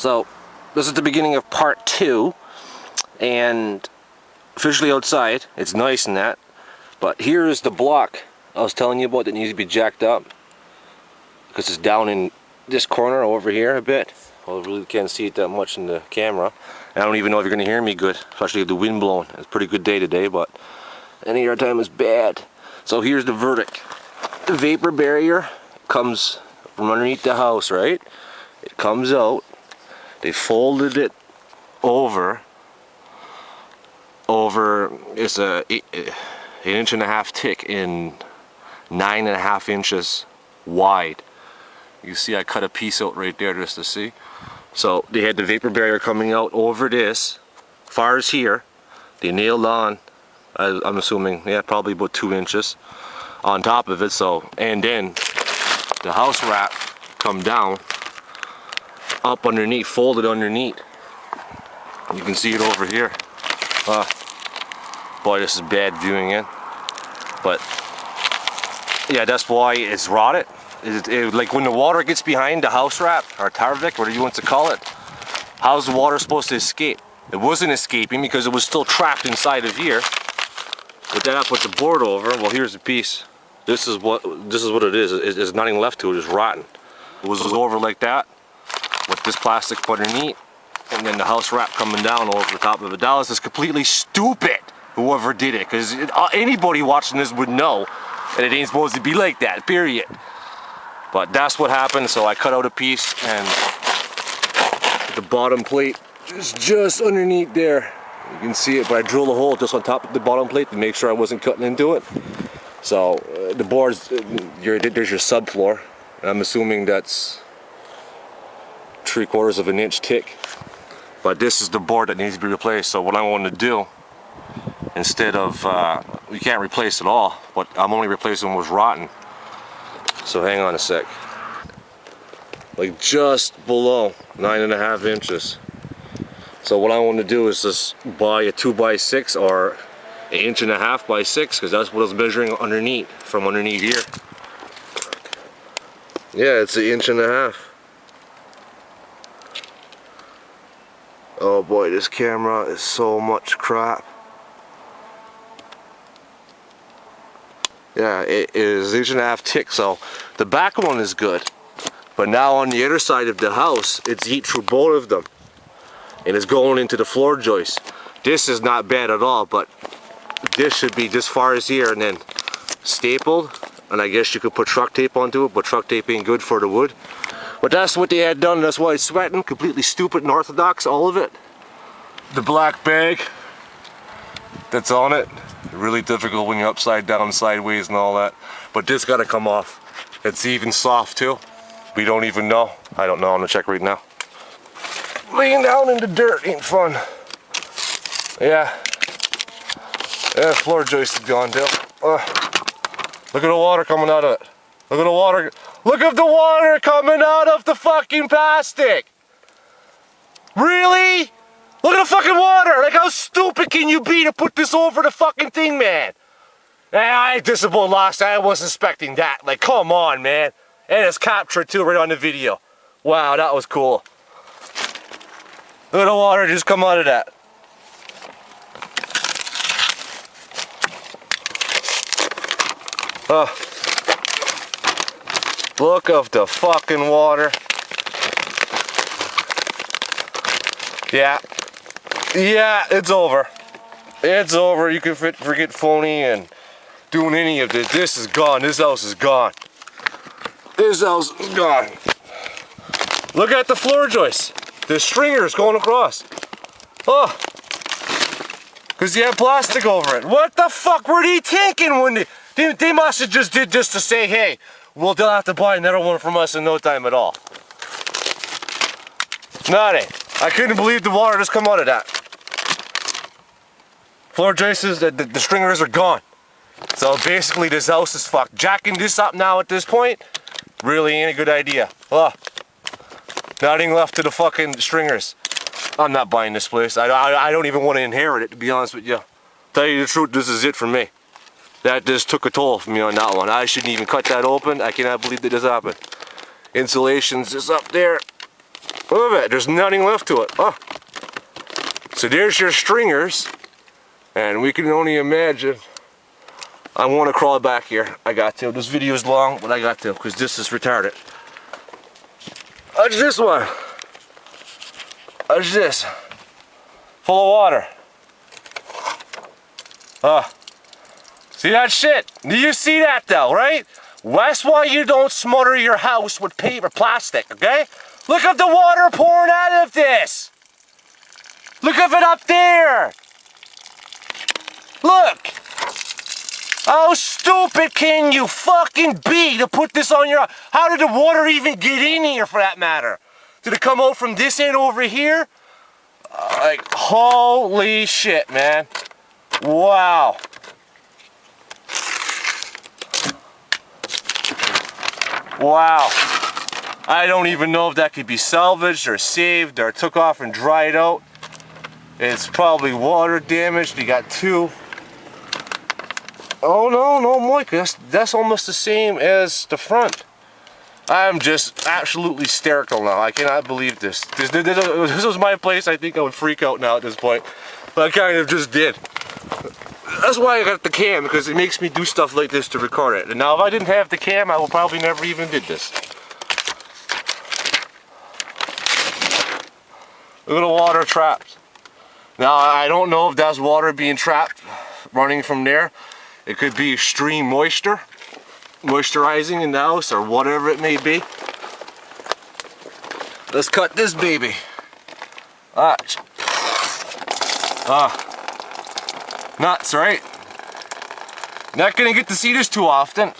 So this is the beginning of part 2, and officially outside. It's nice and that, but here is the block I was telling you about that needs to be jacked up, because it's down in this corner over here a bit. Well, I really can't see it that much in the camera. And I don't even know if you're going to hear me good, especially with the wind blowing. It's a pretty good day today, but any air time is bad. So here's the verdict. The vapor barrier comes from underneath the house, right? It comes out. They folded it over. It's an 1.5 inch thick in 9.5 inches wide. You see I cut a piece out right there just to see. So they had the vapor barrier coming out over this, far as here. They nailed on, I'm assuming, yeah, probably about 2 inches on top of it. So, and then the house wrap come down, up underneath, folded underneath. You can see it over here. Boy, this is bad viewing in. But yeah, that's why it's rotted. Like when the water gets behind the house wrap, or Tarvik, whatever you want to call it, how's the water supposed to escape? It wasn't escaping because it was still trapped inside of here. But then I put the board over. Well, here's the piece. This is what it is. There's nothing left to it. It's rotten. It was over like that with this plastic underneath, and then the house wrap coming down over the top of it. That was just completely stupid, whoever did it, because anybody watching this would know that it ain't supposed to be like that, period. But that's what happened, so I cut out a piece, and the bottom plate is just underneath there. You can see it, but I drilled a hole just on top of the bottom plate to make sure I wasn't cutting into it. So the boards, there's your subfloor, and I'm assuming that's 3/4 of an inch thick. But this is the board that needs to be replaced. So what I want to do, instead of, we can't replace it all, but I'm only replacing what's rotten. So hang on a sec. Like just below 9.5 inches. So what I want to do is just buy a 2x6 or 1.5 inch by 6, because that's what I was measuring underneath, from underneath here. Yeah, it's 1.5 inches. Oh boy, this camera is so much crap. Yeah, it is 1.5 inch thick, so the back one is good. But now on the other side of the house, it's heat through both of them. And it's going into the floor joist. This is not bad at all, but this should be this far as here and then stapled. And I guess you could put truck tape onto it, but truck tape ain't good for the wood. But that's what they had done, and that's why it's sweating. Completely stupid and orthodox, all of it. The black bag that's on it, really difficult when you're upside down, sideways and all that. But this gotta come off. It's even soft too. We don't even know. I don't know, I'm gonna check right now. Laying down in the dirt ain't fun. Yeah. Yeah, floor joist is gone too. Look at the water coming out of it. Look at the water. Look at the water coming out of the fucking plastic. Really? Look at the fucking water. Like, how stupid can you be to put this over the fucking thing, man? I just about lost. I wasn't expecting that. Like, come on, man. And it's captured too right on the video. Wow, that was cool. Look at the water just come out of that. Look of the fucking water. Yeah, it's over. It's over. You can forget phoning and doing any of this. This is gone. This house is gone. This house is gone. Look at the floor joist. The stringers going across. Oh, because you had plastic over it. What the fuck were they thinking when they must have just did this to say, hey, well, they'll have to buy another one from us in no time at all. Nothing. I couldn't believe the water just come out of that. Floor joists, the stringers are gone. So basically this house is fucked. Jacking this up now at this point really ain't a good idea. Oh, nothing left to the fucking stringers. I'm not buying this place. I don't even want to inherit it, to be honest with you. Tell you the truth, this is it for me. That just took a toll from me on that one. I shouldn't even cut that open. I cannot believe that this happened. Insulation's just up there. Look at it, there's nothing left to it. Oh. So there's your stringers, and we can only imagine. I want to crawl back here. I got to. This video is long, but I got to, because this is retarded. How's this one? How's this? Full of water. See that shit? Do you see that though, right? That's why you don't smother your house with paper, plastic, okay? Look at the water pouring out of this. Look at it up there. Look. How stupid can you fucking be to put this on your... How did the water even get in here, for that matter? Did it come out from this end over here? Like, holy shit, man. Wow. Wow. I don't even know if that could be salvaged or saved or took off and dried out. It's probably water damaged. You got two. Oh no, Mike, that's almost the same as the front. I'm just absolutely hysterical now. I cannot believe this. This was my place. I think I would freak out now at this point. But I kind of just did. That's why I got the cam, because it makes me do stuff like this to record it. And now if I didn't have the cam, I would probably never even did this. Look at the water trapped. Now I don't know if that's water being trapped running from there. It could be extreme moisture, moisturizing in the house, or whatever it may be. Let's cut this baby. Nuts, right? Not gonna get to see this too often.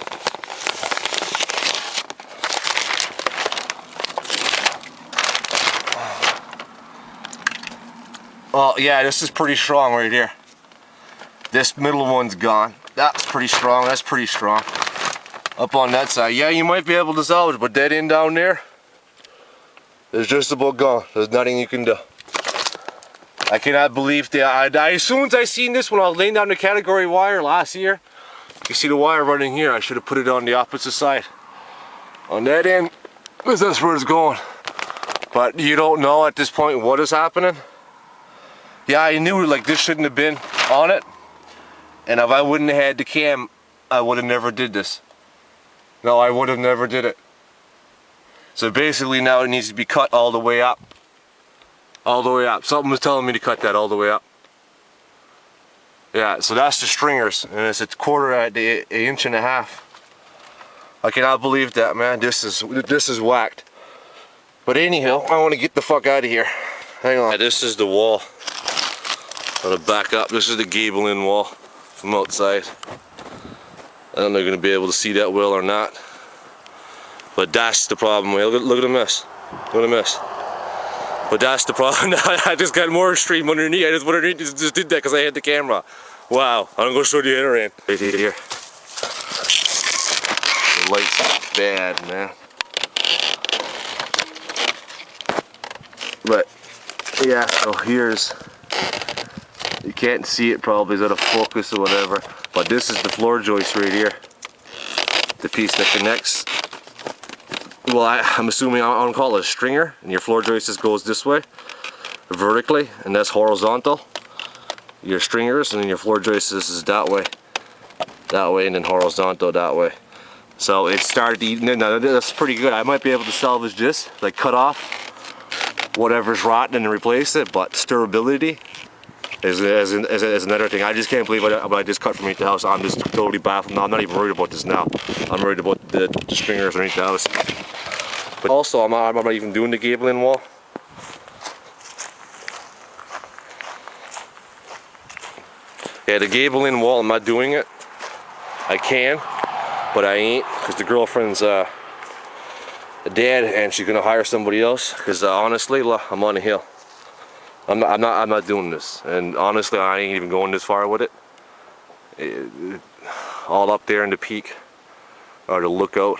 Well, yeah, this is pretty strong right here. This middle one's gone. That's pretty strong, that's pretty strong. Up on that side, yeah, you might be able to salvage, but that end down there is just about gone. There's nothing you can do. I cannot believe that. As soon as I seen this when I was laying down the category wire last year, you see the wire running here, I should have put it on the opposite side. On that end, because that's where it's going. But you don't know at this point what is happening. Yeah, I knew like this shouldn't have been on it. And if I wouldn't have had the cam, I would have never did this. No, I would have never did it. So basically now it needs to be cut all the way up. All the way up. Something was telling me to cut that all the way up. Yeah, so that's the stringers, and it's a quarter at the inch and a half. I cannot believe that, man. This is whacked. But anyhow, I want to get the fuck out of here. Hang on. Yeah, this is the wall. I'm gonna back up. This is the Gable in wall from outside. I don't know if you're gonna be able to see that well or not. But that's the problem. Look at the mess. Look at the mess. But that's the problem. I just got more extreme underneath. I just did that because I had the camera. Wow. I'm gonna show you the other end. Right here. The light's bad, man. But yeah, so here's, you can't see it probably, is out of focus or whatever, but this is the floor joist right here. The piece that connects. Well, I'm assuming I'm gonna call it a stringer, and your floor joist just goes this way, vertically, and that's horizontal. Your stringers, and then your floor joist is that way, and then horizontal that way. So it started eating. No, that's pretty good. I might be able to salvage this, like cut off whatever's rotten and replace it, but durability is another thing. I just can't believe what I just cut from underneath the house. I'm just totally baffled. No, I'm not even worried about this now. I'm worried about the stringers underneath the house. But also, I'm not even doing the Gable in wall. Yeah, the Gable in wall, I'm not doing it. I can, but I ain't, because the girlfriend's a dad, and she's gonna hire somebody else. Because honestly, I'm on a hill. I'm not doing this, and honestly, I ain't even going this far with it. All up there in the peak, or the lookout.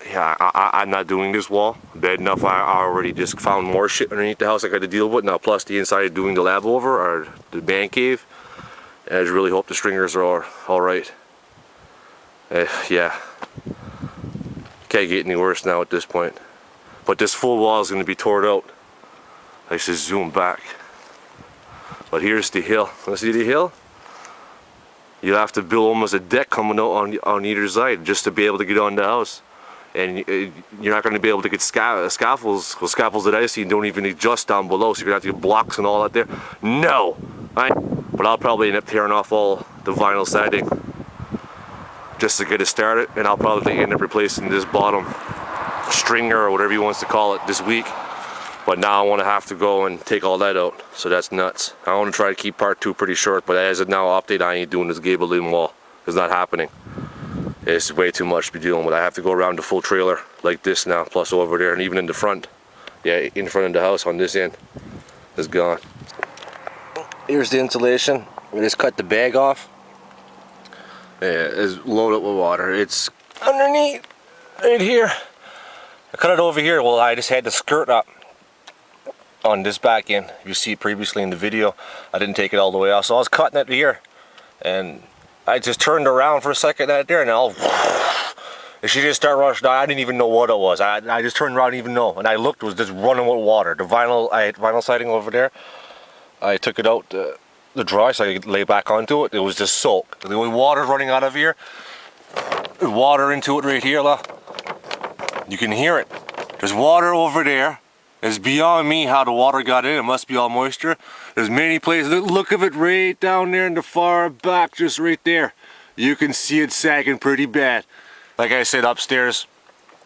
Yeah, I'm not doing this wall. Bad enough, I already just found more shit underneath the house I got to deal with now, plus the inside of doing the lab over, or the man cave. And I just really hope the stringers are all right. Yeah, can't get any worse now at this point. But this full wall is going to be torn out. I should zoom back. But here's the hill. Want to see the hill? You'll have to build almost a deck coming out on either side just to be able to get on the house. And you're not going to be able to get scaffolds, because scaffolds that I see don't even adjust down below, so you're going to have to get blocks and all that there. No! But I'll probably end up tearing off all the vinyl siding just to get it started, and I'll probably end up replacing this bottom stringer or whatever you want to call it this week. But now I want to have to go and take all that out, so that's nuts. I want to try to keep part 2 pretty short, but as of now, update, I ain't doing this Gable in wall. It's not happening. It's way too much to be dealing with. I have to go around the full trailer like this now, plus over there, and even in the front. Yeah, in front of the house on this end is gone. Here's the insulation. We just cut the bag off. Yeah, it's loaded with water. It's underneath, right here. I cut it over here. Well, I just had the skirt up on this back end. You see it previously in the video. I didn't take it all the way off, so I was cutting it here, and I just turned around for a second out there, and and she just started rushing. I didn't even know what it was. I just turned around, didn't even know, and I looked. It was just running with water. The vinyl, I had vinyl siding over there. I took it out the dry, so I could lay back onto it. It was just soaked. There was water running out of here. Water into it right here, you can hear it. There's water over there. It's beyond me how the water got in. It must be all moisture. There's many places. Look at it right down there in the far back, just right there. You can see it sagging pretty bad. Like I said, upstairs,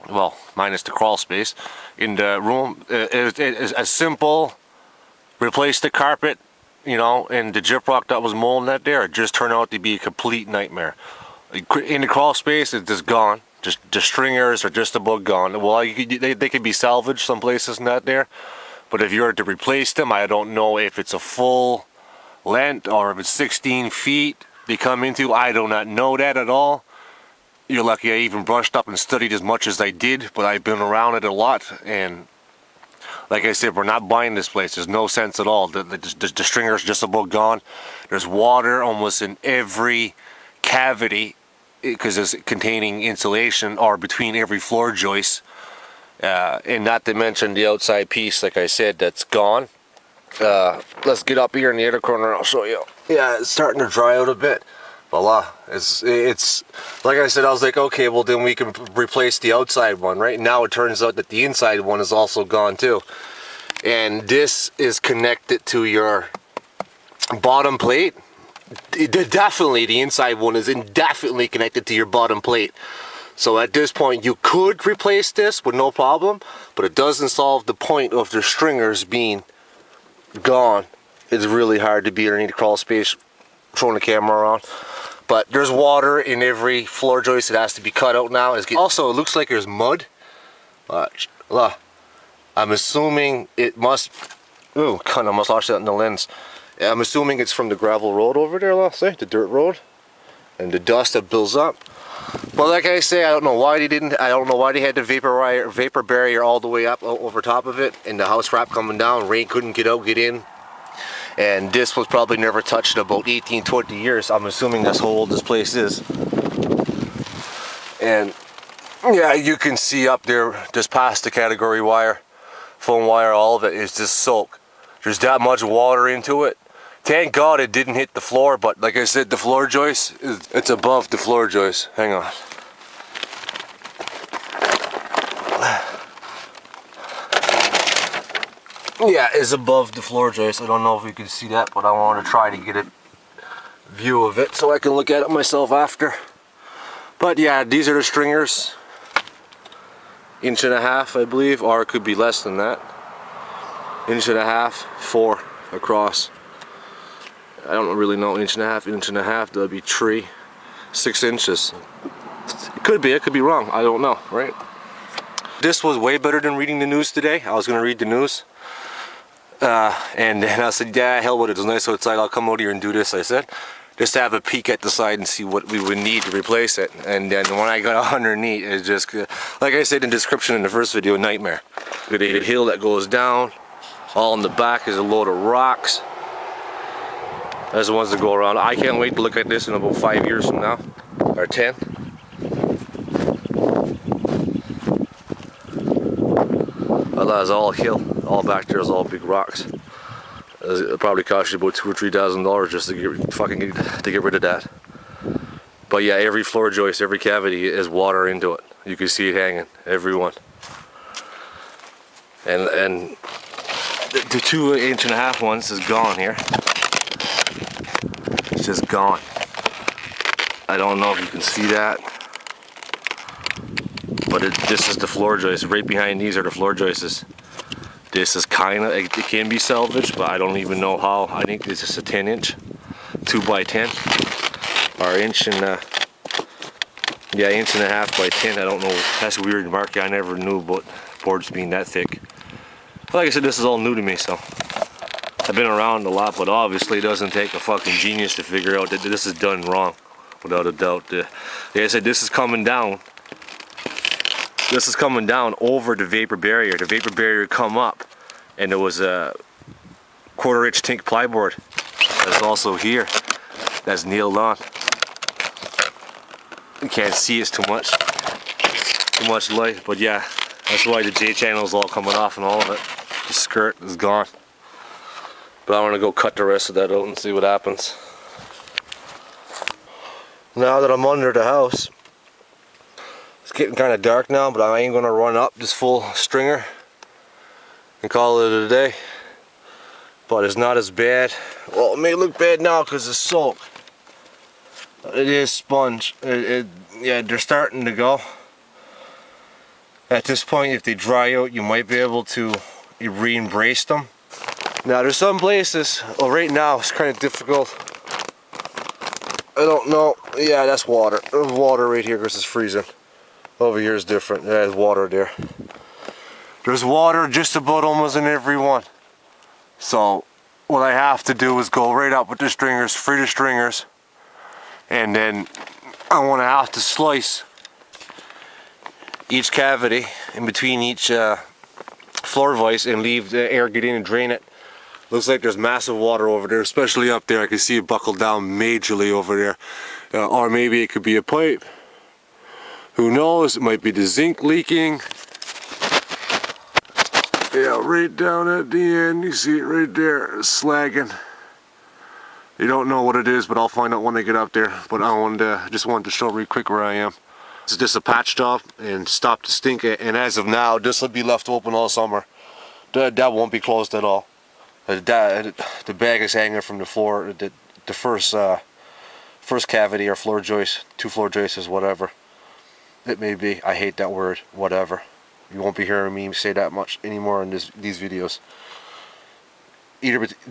well, minus the crawl space, in the room, it's a simple, replace the carpet, you know, and the gyprock that was molding that there, it just turned out to be a complete nightmare. In the crawl space, it's just gone. Just the stringers are just about gone. Well, they could be salvaged some places, not there. But if you were to replace them, I don't know if it's a full length or if it's 16 feet they come into. I do not know that at all. You're lucky I even brushed up and studied as much as I did, but I've been around it a lot. And like I said, we're not buying this place. There's no sense at all. The stringer's just about gone. There's water almost in every cavity, because it's containing insulation, or between every floor joist, and not to mention the outside piece, like I said, that's gone. Let's get up here in the other corner, I'll show you. Yeah, it's starting to dry out a bit. Voila. It's like I said, I was like, okay, well then we can replace the outside one. Right now it turns out that the inside one is also gone too, and this is connected to your bottom plate. Definitely, the inside one is indefinitely connected to your bottom plate. So at this point, you could replace this with no problem, but it doesn't solve the point of the stringers being gone. It's really hard to be underneath the crawl space, throwing the camera around. But there's water in every floor joist. It has to be cut out now. Also, it looks like there's mud. I'm assuming it must. Oh, kind of must lost that in the lens. I'm assuming it's from the gravel road over there, let's say, the dirt road, and the dust that builds up. But like I say, I don't know why they didn't. I don't know why they had the vapor barrier all the way up over top of it, and the house wrap coming down. Rain couldn't get out, get in, and this was probably never touched in about 18, 20 years. I'm assuming that's how old this place is. And yeah, you can see up there, just past the category wire, phone wire, all of it is just soaked. There's that much water into it. Thank God it didn't hit the floor, but like I said, the floor joist, it's above the floor joist. Hang on. Yeah, it's above the floor joist. I don't know if you can see that, but I want to try to get a view of it so I can look at it myself after. But yeah, these are the stringers. 1.5 inches, I believe, or it could be less than that. 1.5 inches, 4 across. I don't really know, 1.5 inches, 1.5 inches, that'll be 3, 6 inches. It could be wrong, I don't know, right? This was way better than reading the news today. I was gonna read the news. And then I said, yeah, hell with it, it's nice outside, I'll come out here and do this, I said. Just to have a peek at the side and see what we would need to replace it. And then when I got underneath, it's just, like I said in the description in the first video, a nightmare. Got a hill that goes down. All in the back is a load of rocks. That's the ones that go around. I can't wait to look at this in about 5 years from now, or 10. that's all hill. All back there is all big rocks. It'll probably cost you about $2,000 or $3,000 just to get rid of that. But yeah, every floor joist, every cavity is water into it. You can see it hanging, every one. And the 2.5-inch ones is gone here. It's just gone. I don't know if you can see that, but this is the floor joist. Right behind these are the floor joists. This is kind of, it can be salvaged, but I don't even know how. I think this is a 10-inch, 2x10, or inch and yeah, 1.5 by 10. I don't know. That's weird, Mark. I never knew about boards being that thick. But like I said, this is all new to me, so I've been around a lot, but obviously it doesn't take a fucking genius to figure out that this is done wrong, without a doubt. Like I said, this is coming down. This is coming down over the vapor barrier. The vapor barrier come up, and there was a 1/4-inch tink plyboard that's also here. That's nailed on. You can't see, it's too much light, but yeah, that's why the J channel is all coming off and all of it. The skirt is gone. But I want to go cut the rest of that out and see what happens. Now that I'm under the house, it's getting kind of dark now, but I ain't going to run up this full stringer and call it a day. But it's not as bad. Well, it may look bad now because it's soaked. It is sponge. Yeah, they're starting to go. At this point, if they dry out, you might be able to re-embrace them. Now, there's some places, well, right now it's kind of difficult. I don't know. Yeah, that's water. There's water right here because it's freezing. Over here is different. There's water there. There's water just about almost in every one. So what I have to do is go right up with the stringers, free the stringers, and then I want to have to slice each cavity in between each floor vise and leave the air get in and drain it. Looks like there's massive water over there, especially up there. I can see it buckled down majorly over there. Or maybe it could be a pipe. Who knows? It might be the zinc leaking. Yeah, right down at the end, you see it right there, it's slagging. You don't know what it is, but I'll find out when I get up there. But I just wanted to show real quick where I am. This is just a patch job and stop the stink. And as of now, this will be left open all summer. That won't be closed at all. The bag is hanging from the floor. The first cavity or floor joist, 2 floor joists, whatever it may be. I hate that word, whatever. You won't be hearing me say that much anymore in these videos.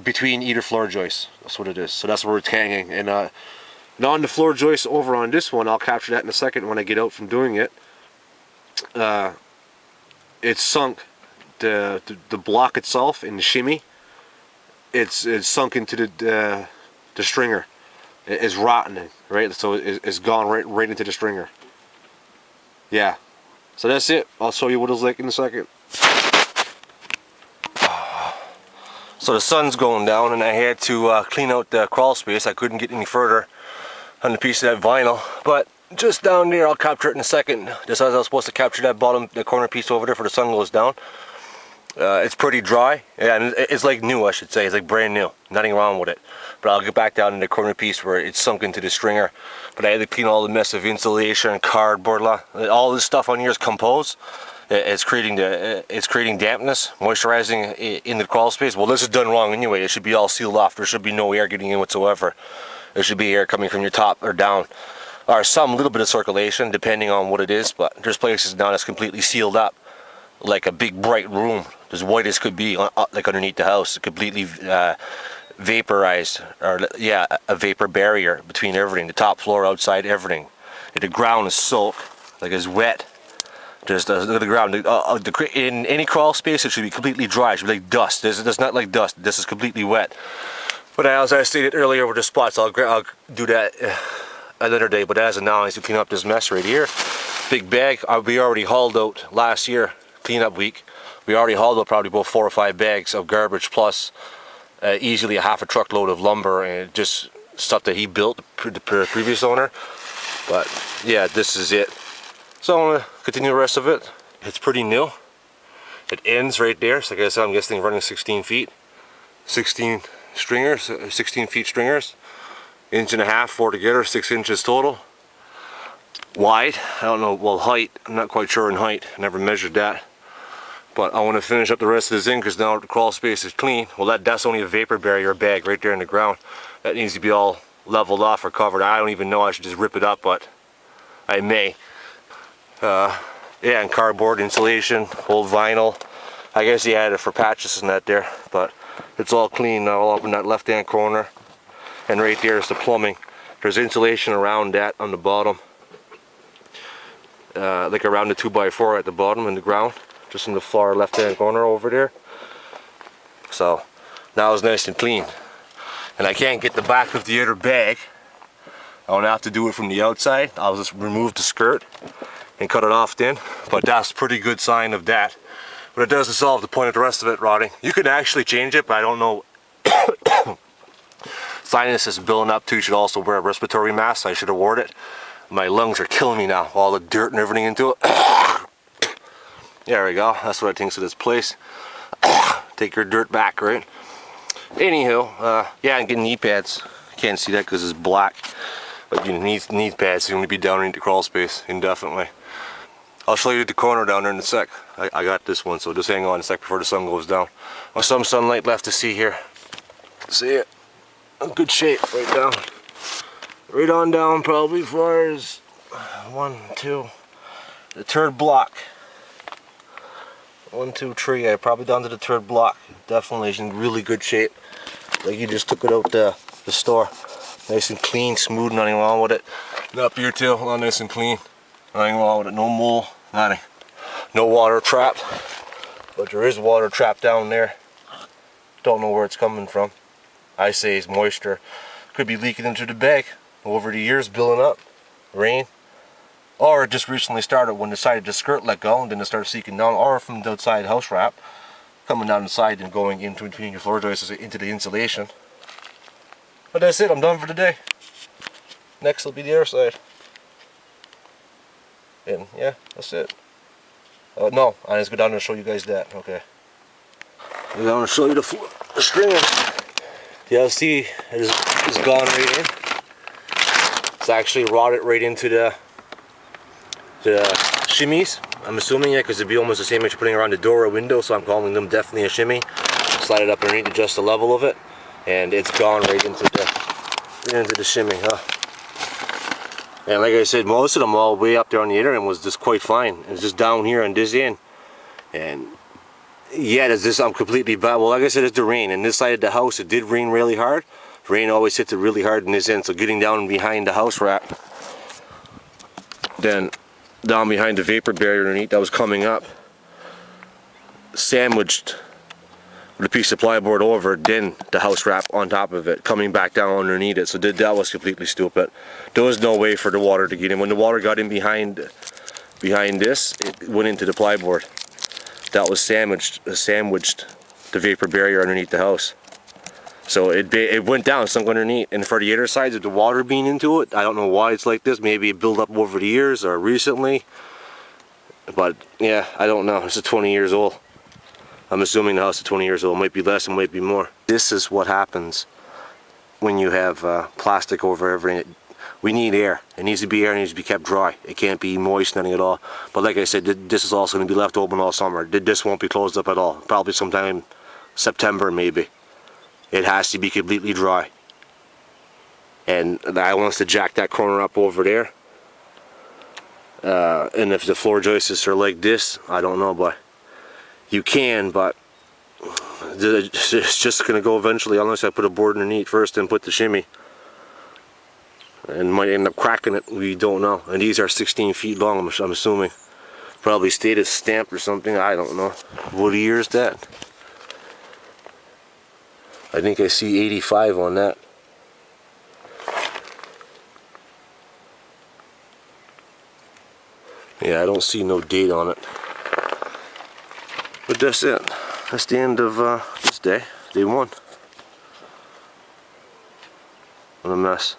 Between either floor joists, that's what it is. So that's where it's hanging. And on the floor joist over on this one, I'll capture that in a second when I get out from doing it. It's sunk. The block itself in the shimmy, it's sunk into the stringer. It's rotting, right? So it's gone right into the stringer. Yeah. So that's it. I'll show you what it's like in a second. So the sun's going down and I had to clean out the crawl space. I couldn't get any further on the piece of that vinyl. But just down there, I'll capture it in a second. Just as I was supposed to capture that the corner piece over there before the sun goes down. It's pretty dry. Yeah, and it's like new, I should say. It's like brand new. Nothing wrong with it. But I'll get back down in the corner piece where it's sunk into the stringer. But I had to clean all the mess of insulation, cardboard, all this stuff on here is composed. It's creating dampness, moisturizing in the crawl space. Well, this is done wrong anyway. It should be all sealed off. There should be no air getting in whatsoever. There should be air coming from your top or down, or some little bit of circulation depending on what it is. But there's places now that's completely sealed up, like a big bright room, as white as could be, like underneath the house, completely vaporized, or yeah, a vapor barrier between everything, the top floor, outside, everything. The ground is soaked, like it's wet. Just the ground. In any crawl space, it should be completely dry. It should be like dust. This is not like dust. This is completely wet. But as I stated earlier with the spots, I'll do that another day. But as of now, I need to clean up this mess right here. Big bag. We already hauled out last year, cleanup week. We already hauled out probably about 4 or 5 bags of garbage plus easily a half a truckload of lumber and just stuff that he built, the previous owner. But yeah, this is it. So I'm going to continue the rest of it. It's pretty new. It ends right there. So like I said, I'm guessing running 16 feet. 16 stringers, 16 feet stringers. 1.5 inches for the girders, 6 inches total. Wide, I don't know, well height, I'm not quite sure in height. I never measured that. But I want to finish up the rest of this in because now the crawl space is clean. Well, that's only a vapor barrier bag right there in the ground. That needs to be all leveled off or covered. I don't even know, I should just rip it up, but I may. Yeah, and cardboard insulation, old vinyl. I guess he had it for patches and that there, but it's all clean now, all up in that left hand corner. And right there is the plumbing. There's insulation around that on the bottom. Like around the 2x4 at the bottom in the ground. Just in the far left hand corner over there. So now it's nice and clean. And I can't get the back of the other bag. I don't have to do it from the outside. I'll just remove the skirt and cut it off then. But that's a pretty good sign of that. But it doesn't solve the point of the rest of it rotting. You can actually change it, but I don't know. Sinus is building up too. You should also wear a respiratory mask. I should have worn it. My lungs are killing me now. All the dirt and everything into it. There we go. That's what I think of this place. Take your dirt back, right? Anyhow, yeah, and getting knee pads. Can't see that because it's black. But you need knee pads. You're going to be down into crawl space indefinitely. I'll show you the corner down there in a sec. I got this one, so just hang on a sec before the sun goes down. Well, some sunlight left to see here. See it? In good shape, right down. Right on down, probably as far as 1, 2, the third block. 1, 2, 3. Yeah, probably down to the third block. Definitely is in really good shape. Like you just took it out the store. Nice and clean, smooth, nothing wrong with it. And up here too, all nice and clean. Nothing wrong with it, no mold, nothing. No water trapped. But there is water trapped down there. Don't know where it's coming from. I say it's moisture. Could be leaking into the bag. Over the years building up. Rain. Or it just recently started when the side of the skirt let go and then it started seeking down. Or from the outside house wrap. Coming down the side and going into between your floor joists into the insulation. But that's it, I'm done for the day. Next will be the other side. And yeah, that's it. No, I just go down and show you guys that. Okay. I'm going to show you the stringer. The LC is gone right in. It's actually rotted right into the shimmies. I'm assuming, yeah, because it'd be almost the same as you're putting around the door or window, so I'm calling them definitely a shimmy. Slide it up underneath, adjust the level of it, and it's gone right into the shimmy, huh? And like I said, most of them all the way up there on the other end was just quite fine. It's just down here on this end. And yeah, there's this, I'm completely bad. Well, like I said, it's the rain. And this side of the house, it did rain really hard. Rain always hits it really hard in this end. So getting down behind the house wrap, then down behind the vapor barrier underneath that was coming up, sandwiched with a piece of plyboard over, then the house wrap on top of it, coming back down underneath it. So that was completely stupid. There was no way for the water to get in. When the water got in behind this, it went into the plyboard. That was sandwiched the vapor barrier underneath the house. So it went down, sunk underneath. And for the other sides of the water being into it, I don't know why it's like this. Maybe it built up over the years or recently. But yeah, I don't know. It's 20 years old. I'm assuming the house is 20 years old. Might be less, it might be more. This is what happens when you have plastic over everything. We need air. It needs to be air. It needs to be kept dry. It can't be moist, nothing at all. But like I said, this is also going to be left open all summer. This won't be closed up at all. Probably sometime September maybe. It has to be completely dry. And I want us to jack that corner up over there. And if the floor joists are like this, I don't know, but you can, but it's just going to go eventually unless I put a board underneath first and put the shimmy. And might end up cracking it, we don't know. And these are 16 feet long, I'm assuming. Probably status stamped or something, I don't know. What year is that? I think I see 85 on that. Yeah, I don't see no date on it. But that's it. That's the end of this day. Day 1. What a mess.